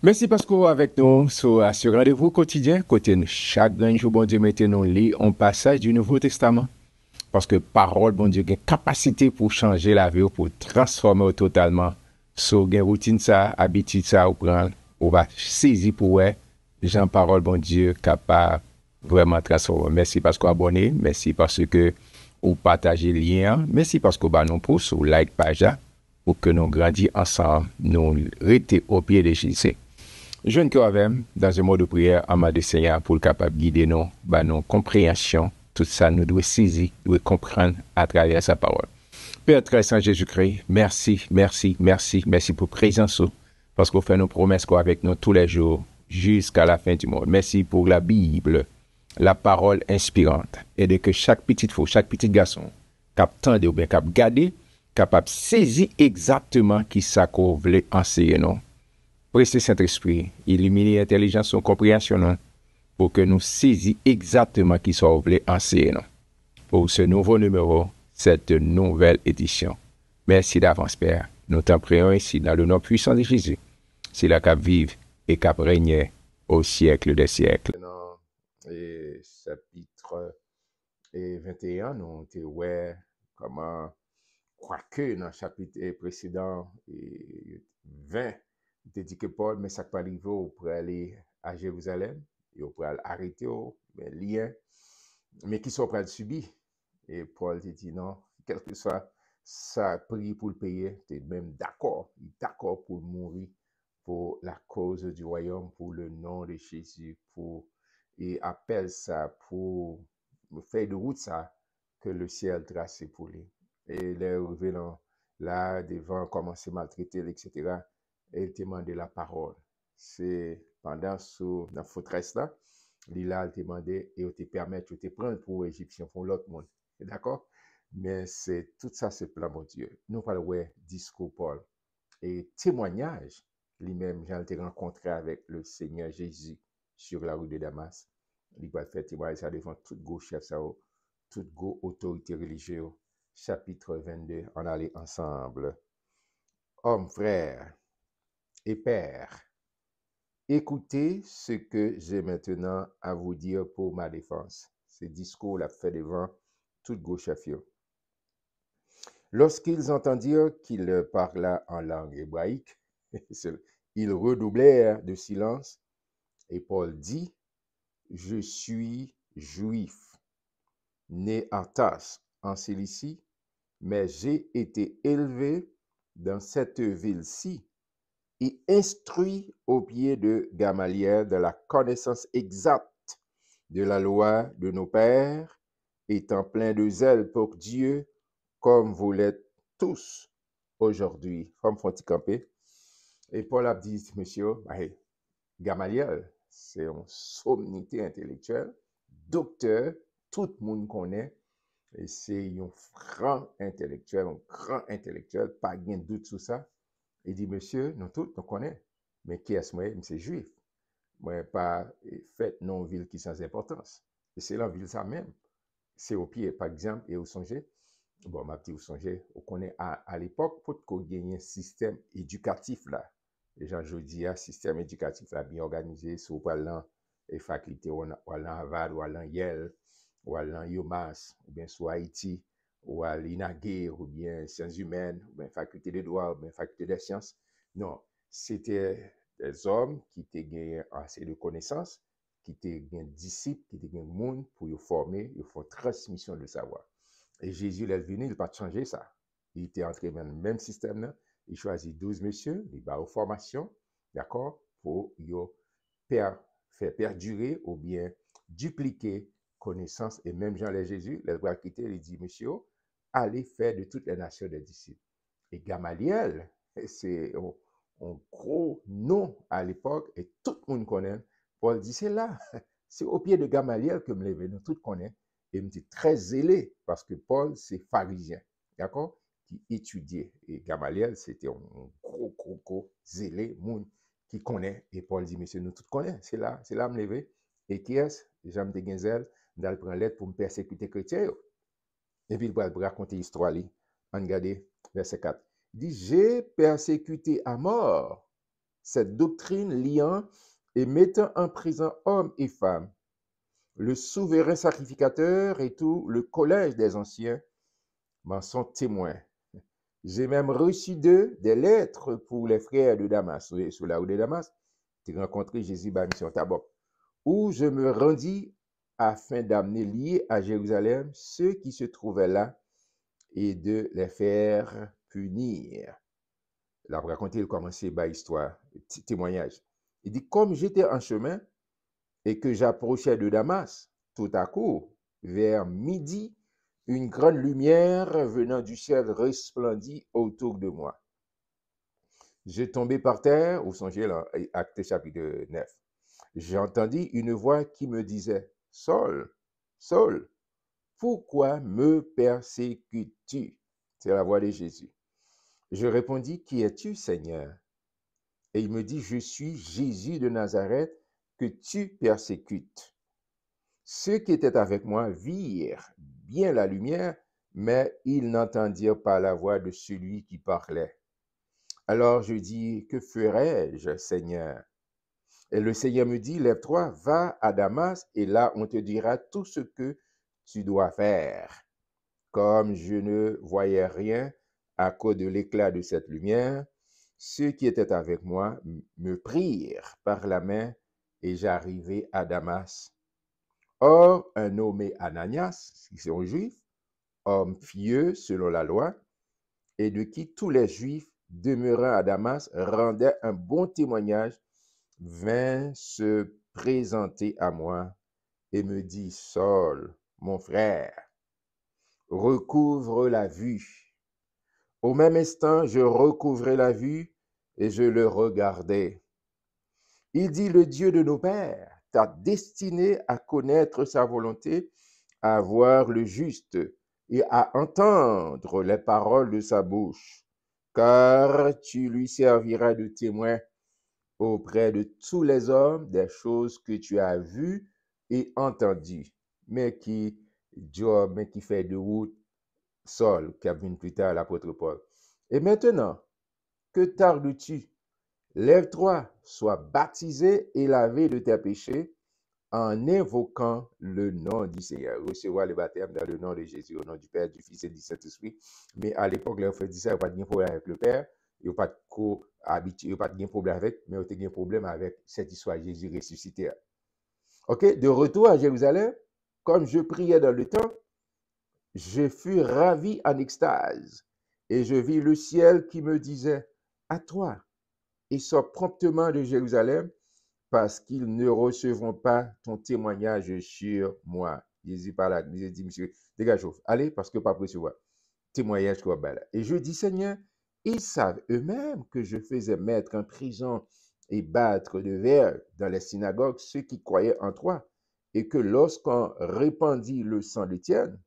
Merci parce que vous avec nous sur ce rendez-vous quotidien. Côté chaque jour, bon Dieu, mettez-nous lit un passage du Nouveau Testament. Parce que parole, bon Dieu, a une capacité pour changer la vie, pour transformer totalement. So, une routine ça, habitude ça, ou prendre, on va saisir pour ouais, Jean parole, bon Dieu, capable vraiment transformer. Merci parce que vous abonnez, merci parce que vous partagez le lien, merci parce que vous nous pousse, ou like page là, pour que nous grandissions ensemble, nous restons au pied de Jésus. Jeune que avec dans un mot de prière en ma de Seigneur pour le capable de guider nous, bah nos compréhensions, tout ça nous doit saisir, doit comprendre à travers sa parole. Père très saint Jésus-Christ, merci, merci, merci, merci pour présence, parce qu'on fait nos promesses avec nous tous les jours jusqu'à la fin du monde. Merci pour la Bible, la parole inspirante, et de que chaque petite fille, chaque petit garçon, capable ou bien capable garder, capable saisir exactement qui ça qu'on voulait enseigner nous. Prestez Saint-Esprit, illuminer l'intelligence et compréhension pour que nous saisissions exactement qui soit voulu enseigner pour ce nouveau numéro, cette nouvelle édition. Merci d'avance, Père. Nous t'en prions ici dans le nom puissant de Jésus. C'est la cap vive et cap régner au siècle des siècles. Dans le chapitre 21, nous avons ouais comment, quoique dans le chapitre précédent, 20, il dit que Paul, mais ça peut arriver pour aller à Jérusalem, et pour aller arrêter, mais lien, mais qui sont prêts à subir. Et Paul te dit non, quel que soit ça, prie pour le payer, tu es même d'accord pour mourir pour la cause du royaume, pour le nom de Jésus, et appelle ça pour faire de route ça que le ciel tracé pour lui. Et les revenants là, devant commencer à maltraiter, etc., et il te demandé la parole. C'est pendant la forteresse là, il a demandé et il te permet, de te prendre pour Égyptien, pour l'autre monde. D'accord? Mais c'est tout ça, c'est plan mon Dieu. Nous parlons ouais, discours Paul et témoignage. Lui-même, j'ai été rencontré avec le Seigneur Jésus sur la rue de Damas. Il va faire témoignage ça devant toute gauche chef, ça, toute gauche autorité religieuse. Chapitre 22, on allait ensemble. Hommes, frères et pères, écoutez ce que j'ai maintenant à vous dire pour ma défense. Ce discours l'a fait devant toute gauche chef. Lorsqu'ils entendirent qu'il parla en langue hébraïque, ils redoublèrent de silence, et Paul dit, je suis juif, né à Tars, en Cilicie, mais j'ai été élevé dans cette ville-ci et instruit au pied de Gamaliel de la connaissance exacte de la loi de nos pères, étant plein de zèle pour Dieu, comme vous l'êtes tous aujourd'hui. Comme faut-il camper? Et Paul a dit, monsieur, Gamaliel, c'est une sommité intellectuelle, docteur, tout le monde connaît, et c'est un grand intellectuel, pas de doute sur ça. Il dit, monsieur, nous tous, nous connaissons, mais qui est-ce moi? C'est juif. Moi, pas fait non-ville qui sans importance. Et c'est la ville ça même. C'est au pied, par exemple, et vous songez, bon, ma petite, vous songez, on connaît à l'époque, pour qu'on gagne un système éducatif là. Les gens, je dis, un système éducatif là, bien organisé, sur parlant et faculté, ou à Harvard, ou à Yale, ou à UMass, ou bien sur Haïti, ou à l'INAGE, ou bien sciences humaines, ou bien faculté de droit, ou bien faculté des sciences. Non, c'était des hommes qui étaient gagné assez de connaissances, qui étaient gagné disciples, qui étaient gagné monde pour y former, ils font transmission de savoir. Et Jésus, il est venu, il n'a pas changé ça. Il était entré dans le même système là. Il choisit 12 messieurs, il va aux formations, d'accord, pour faire perdurer ou bien dupliquer connaissance. Et même Jean le Jésus, il va quitter, il dit, monsieur, allez faire de toutes les nations des disciples. Et Gamaliel, c'est un gros nom à l'époque et tout le monde connaît. Paul dit, c'est là, c'est au pied de Gamaliel que me levé, nous tous connaissons. Et me dit très zélé parce que Paul, c'est pharisien, d'accord, qui étudiait. Et Gamaliel, c'était un gros zélé, monde qui connaît. Et Paul dit, monsieur, nous tous connaissons, c'est là me lever. Et qui est-ce? Jean de Genzel, d'aller prendre lettre pour me persécuter chrétien. Et puis il va raconter l'histoire. On regarde verset 4. Il dit, j'ai persécuté à mort cette doctrine liant et mettant en prison hommes et femmes. Le souverain sacrificateur et tout le collège des anciens m'en sont témoins. J'ai même reçu d'eux des lettres pour les frères de Damas. Sur la route de Damas, j'ai rencontré Jésus par mission Tabok, où je me rendis afin d'amener liés à Jérusalem ceux qui se trouvaient là et de les faire punir. Là, pour raconter, il commençait par histoire, témoignage. Il dit, comme j'étais en chemin et que j'approchais de Damas, tout à coup, vers midi, une grande lumière venant du ciel resplendit autour de moi. Je tombé par terre, vous songez là, Actes chapitre 9. J'ai entendu une voix qui me disait, Saul, Saul, pourquoi me persécutes-tu? C'est la voix de Jésus. Je répondis, qui es-tu, Seigneur? Et il me dit, je suis Jésus de Nazareth que tu persécutes. Ceux qui étaient avec moi virent bien la lumière, mais ils n'entendirent pas la voix de celui qui parlait. Alors je dis, que ferai-je, Seigneur? Et le Seigneur me dit, lève-toi, va à Damas, et là on te dira tout ce que tu dois faire. Comme je ne voyais rien à cause de l'éclat de cette lumière, ceux qui étaient avec moi me prirent par la main et j'arrivai à Damas. Or, un nommé Ananias, qui est un juif, homme pieux selon la loi, et de qui tous les juifs demeurant à Damas rendaient un bon témoignage, vint se présenter à moi et me dit, Saul, mon frère, recouvre la vue. Au même instant, je recouvrai la vue et je le regardai. Il dit, le Dieu de nos pères t'a destiné à connaître sa volonté, à voir le juste et à entendre les paroles de sa bouche, car tu lui serviras de témoin auprès de tous les hommes des choses que tu as vues et entendues, mais qui fait de route Saul, qui a venu plus tard l'apôtre Paul. Et maintenant, que tardes-tu? Lève-toi, sois baptisé et lavé de tes péchés en invoquant le nom du Seigneur. Recevoir le baptême dans le nom de Jésus, au nom du Père, du Fils et du Saint-Esprit. Mais à l'époque, les frères disaient, il n'y a pas de problème avec le Père, il n'y a pas de problème avec, mais il y a un problème avec cette histoire de Jésus ressuscité. Ok, de retour à Jérusalem, comme je priais dans le temps, je fus ravi en extase, et je vis le ciel qui me disait, à toi, et sors promptement de Jérusalem, parce qu'ils ne recevront pas ton témoignage sur moi. Jésus parle à Jésus dit, monsieur, dégage, allez, parce que pas recevoir témoignage quoi là. Et je dis, Seigneur, ils savent eux-mêmes que je faisais mettre en prison et battre de verre dans les synagogues ceux qui croyaient en toi, et que lorsqu'on répandit le sang d'Étienne,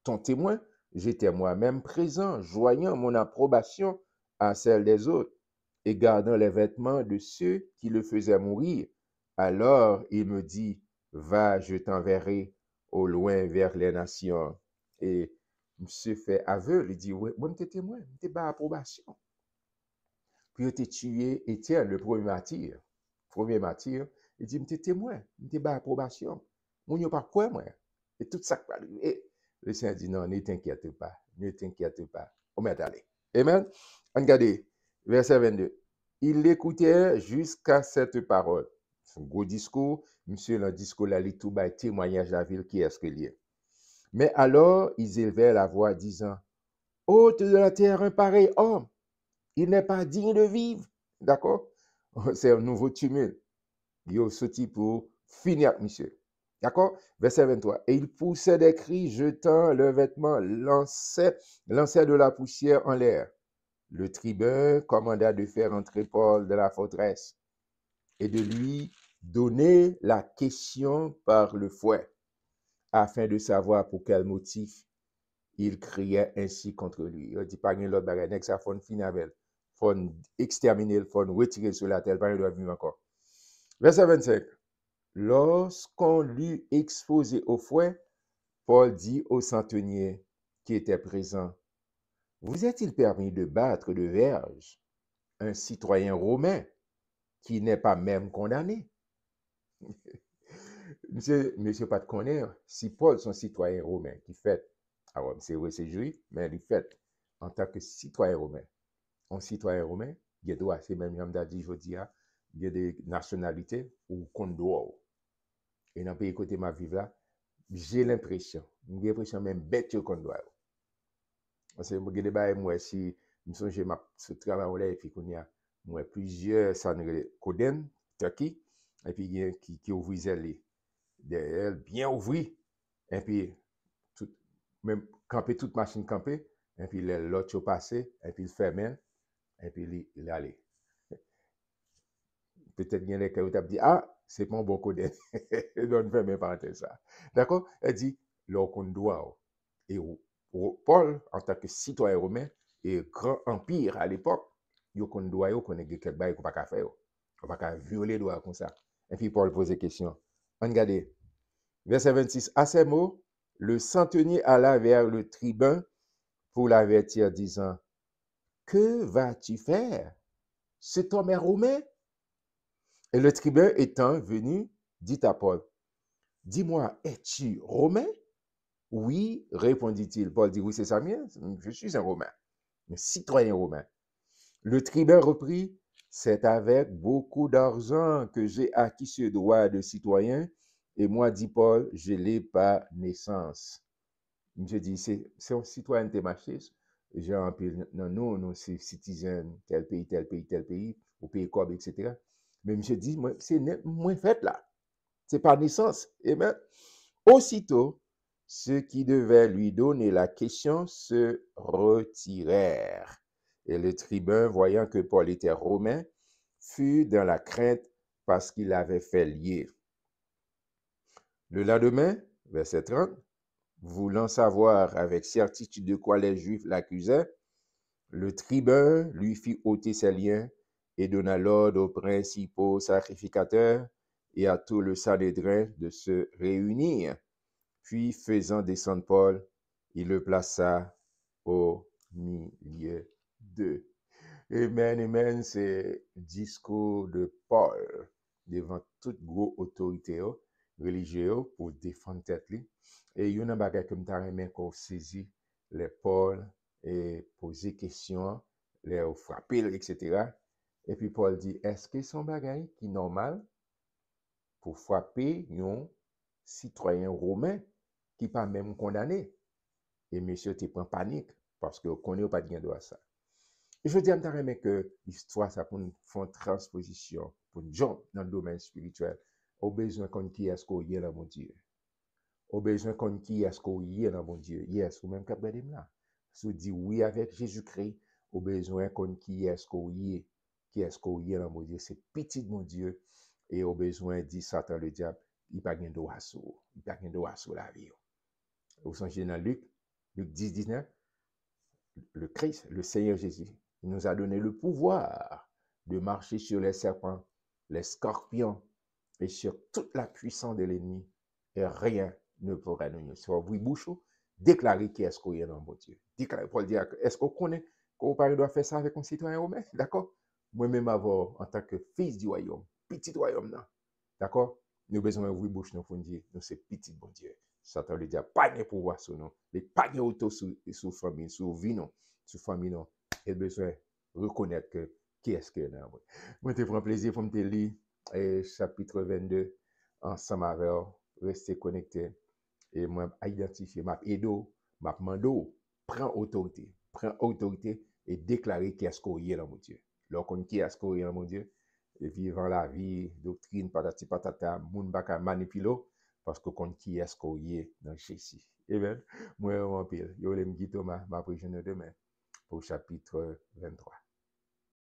ton témoin, j'étais moi-même présent, joignant mon approbation à celle des autres et gardant les vêtements de ceux qui le faisaient mourir. Alors il me dit, va, je t'enverrai au loin vers les nations. Et monsieur fait aveu, il dit, ouais, moi, je suis témoin, je n'ai pas approbation. Puis il a tué Étienne, le premier martyr. Il dit, je suis témoin, je n'ai pas approbation. Moi, je n'ai pas quoi, moi. Et tout ça, et le Seigneur dit, non, ne t'inquiète pas, ne t'inquiète pas. On va aller. Amen. Regardez, verset 22. Il l'écoutait jusqu'à cette parole. C'est un gros discours. Monsieur, le discours, là, il tout bas, témoignage de la ville qui est-ce qu'il y a. Mais alors, ils élevaient la voix disant, hôte de la terre, un pareil homme, il n'est pas digne de vivre. D'accord? C'est un nouveau tumulte. Il est sorti pour finir avec monsieur. D'accord? Verset 23. Et il poussait des cris, jetant leurs vêtements, lançait de la poussière en l'air. Le tribun commanda de faire entrer Paul dans la forteresse et de lui donner la question par le fouet, afin de savoir pour quel motif il criait ainsi contre lui. Il dit, pas l'autre bagaille, ça faut finir avec, faut exterminer, faut retirer sur la terre, pas doit vivre encore. Verset 25. Lorsqu'on l'eut exposé au fouet, Paul dit au centenier qui était présent, vous est-il permis de battre de verge un citoyen romain qui n'est pas même condamné. Monsieur pas de connaître, si Paul, son citoyen romain, qui fait, alors c'est vrai, c'est juif, mais il fait en tant que citoyen romain, un citoyen romain, il doit, c'est même, j'aime dit, je dis, il y a des nationalités où qu'on doit. Et dans le pays côté ma vie là, j'ai l'impression même bête qu'on doit. Parce que je dis, moi, si je songe ma ce travail là, et puis qu'on y a moi, plusieurs, ça nous Coden, Turquie, et puis il y a qui ouvrit les derrière, bien ouvert, et puis tout, même camper toute machine camper, et puis l'autre passé, et puis il ferme, et puis il allait. Peut-être qu'il y a des cas dit, ah, c'est pas un bon code. Donc, fermer parenthèse ça. D'accord? Elle dit, leur qu'on doit. Et Paul, en tant que citoyen romain, et grand empire à l'époque, il qu'on doit, il connaît quelques bails qu'on pas faire. On pas qu'à violer les droits comme ça. Et puis Paul pose des questions. Regardez, verset 26. À ces mots, le centenier alla vers le tribun pour l'avertir, disant, que vas-tu faire? Cet homme est romain? Et le tribun étant venu, dit à Paul, dis-moi, es-tu romain? Oui, répondit-il. Paul dit, oui, c'est ça mien, je suis un romain, un citoyen romain. Le tribun reprit, c'est avec beaucoup d'argent que j'ai acquis ce droit de citoyen, et moi, dit Paul, je l'ai par naissance. Je dis, c'est un citoyen de marché, j'ai un peu, non, c'est citoyen, tel pays, tel pays, tel pays, au pays Cob, etc. Mais je dis, c'est moins fait là. C'est par naissance. Amen. Aussitôt, ceux qui devaient lui donner la question se retirèrent. Et le tribun, voyant que Paul était romain, fut dans la crainte parce qu'il avait fait lier. Le lendemain, verset 30, voulant savoir avec certitude de quoi les Juifs l'accusaient, le tribun lui fit ôter ses liens et donna l'ordre aux principaux sacrificateurs et à tout le Sanhédrin de se réunir. Puis, faisant descendre Paul, il le plaça au milieu d'eux. Amen, amen, c'est le discours de Paul devant toute grosse autorité religieuse pour défendre tête. Et il y a un bagage comme tu as qu'on saisit les Paul et poser questions, les frapper, etc. Et puis Paul dit, est-ce que c'est un bagage qui est normal pour frapper un citoyen romain qui n'est pas même condamné? Et monsieur, tu prends panique parce que qu'on n'est pas de droit ça. Et je dis à me que l'histoire, ça pour une transposition, pour une job dans le domaine spirituel, au besoin qu'on qui est-ce qu'on y est dans mon Dieu. Au besoin qu'on qui est-ce qu'on y est dans mon Dieu. Yes, ou même qu'à là. Si dit oui avec Jésus-Christ, au besoin qu'on qui est-ce qu'on y est, qui est-ce qu'on y est dans mon Dieu, c'est petit de mon Dieu. Et au besoin, dit Satan le diable, il pas de droit sur, il pas de droit sur la vie. Vous songez dans Luc 10, 19, le Christ, le Seigneur Jésus, il nous a donné le pouvoir de marcher sur les serpents, les scorpions et sur toute la puissance de l'ennemi. Et rien ne pourra nous nuire. Sur vous, bouche, déclarez qui est-ce qu'on est dans mon Dieu. Déclarez, Paul dit, est-ce qu'on connaît qu'on doit faire ça avec un citoyen romain? D'accord? Moi-même, en tant que fils du royaume, petit royaume, non? D'accord? Nous avons besoin de vous, bouche, nous, pour dire, nous, c'est petit bon Dieu. Satan le dit, pas de pouvoir sur nous, pas de auto sur famille, sur vie, non, sur famille, non. Il a besoin de reconnaître que qui est-ce que là. Moi, je prends plaisir pour me lire chapitre 22 ensemble avec vous, rester connecté et moi identifier ma edo, ma mando, prends autorité et déclarer qui est-ce qu'on y est dans mon Dieu. Lorsqu'on qui est-ce qu'on y est dans mon Dieu, et vivant la vie, doctrine, patati patata, moun baka manipilo, parce que qu'on qui est-ce qu'on y est dans Jésus. Amen. Moi, mon pile, yo l'aime Guy Thomas, ma prière demain pour chapitre 23.